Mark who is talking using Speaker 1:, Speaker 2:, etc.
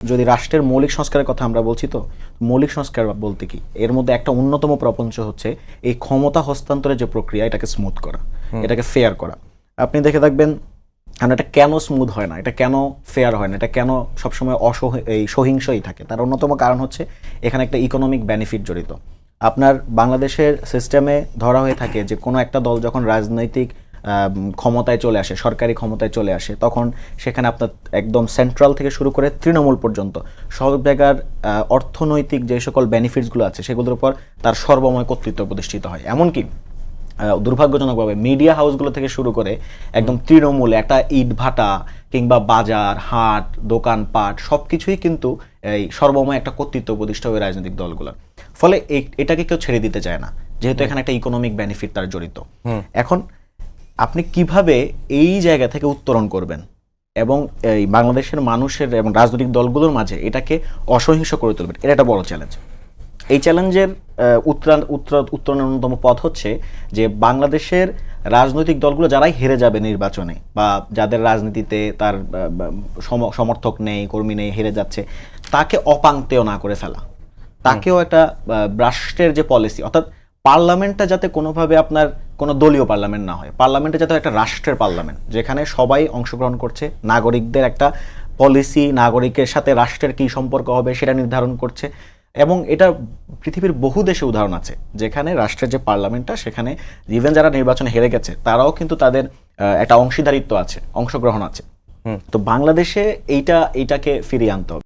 Speaker 1: যদি রাষ্ট্রের মৌলিক সংস্কারের কথা আমরা বলছি, তো মৌলিক সংস্কার বলতে কি, এর মধ্যে একটা অন্যতম প্রপঞ্চ হচ্ছে এই ক্ষমতা হস্তান্তরের যে প্রক্রিয়া, এটাকে স্মুথ করা, এটাকে ফেয়ার করা। আপনি দেখে থাকবেন এটা কেন স্মুথ হয় না, এটা কেন ফেয়ার হয় না, এটা কেন সবসময় সহিংসই থাকে, তার অন্যতম কারণ হচ্ছে এখানে একটা ইকোনমিক বেনিফিট জড়িত। আপনার বাংলাদেশের সিস্টেমে ধরা হয়ে থাকে যে কোনো একটা দল যখন রাজনৈতিক ক্ষমতায় চলে আসে, সরকারি ক্ষমতায় চলে আসে, তখন সেখানে আপনার একদম সেন্ট্রাল থেকে শুরু করে তৃণমূল পর্যন্ত সব জায়গার অর্থনৈতিক যে সকল বেনিফিটসগুলো আছে সেগুলোর উপর তার সর্বময় কর্তৃত্ব প্রতিষ্ঠিত হয়। এমনকি দুর্ভাগ্যজনকভাবে মিডিয়া হাউসগুলো থেকে শুরু করে একদম তৃণমূলে একটা ইট ভাটা কিংবা বাজার হাট দোকানপাট সব কিছুই কিন্তু এই সর্বময় একটা কর্তৃত্ব প্রতিষ্ঠা হয় রাজনৈতিক দলগুলোর। ফলে এটাকে কেউ ছেড়ে দিতে চায় না, যেহেতু এখানে একটা ইকোনমিক বেনিফিট তার জড়িত। এখন আপনি কিভাবে এই জায়গা থেকে উত্তরণ করবেন এবং এই বাংলাদেশের মানুষের এবং রাজনৈতিক দলগুলোর মাঝে এটাকে অসহিংস করে তুলবেন, এটা একটা বড় চ্যালেঞ্জ। এই চ্যালেঞ্জের উত্তরণের অন্যতম পথ হচ্ছে যে বাংলাদেশের রাজনৈতিক দলগুলো যারাই হেরে যাবে নির্বাচনে, বা যাদের রাজনীতিতে তার সমর্থক নেই, কর্মী নেই, হেরে যাচ্ছে, তাকে অপাংক্তেয় না করে ফেলা, তাকেও একটা রাষ্ট্রের যে পলিসি, অর্থাৎ পার্লামেন্টটা যাতে কোনোভাবে আপনার কোনো দলীয় পার্লামেন্ট না হয়, পার্লামেন্টে যাতে একটা রাষ্ট্রের পার্লামেন্ট, যেখানে সবাই অংশগ্রহণ করছে, নাগরিকদের একটা পলিসি, নাগরিকের সাথে রাষ্ট্রের কী সম্পর্ক হবে সেটা নির্ধারণ করছে। এবং এটা পৃথিবীর বহু দেশে উদাহরণ আছে যেখানে রাষ্ট্রের যে পার্লামেন্টটা, সেখানে ইভেন যারা নির্বাচনে হেরে গেছে তারাও কিন্তু তাদের একটা অংশীদারিত্ব আছে, অংশগ্রহণ আছে। তো বাংলাদেশে এইটাকে ফিরিয়ে আনতে হবে।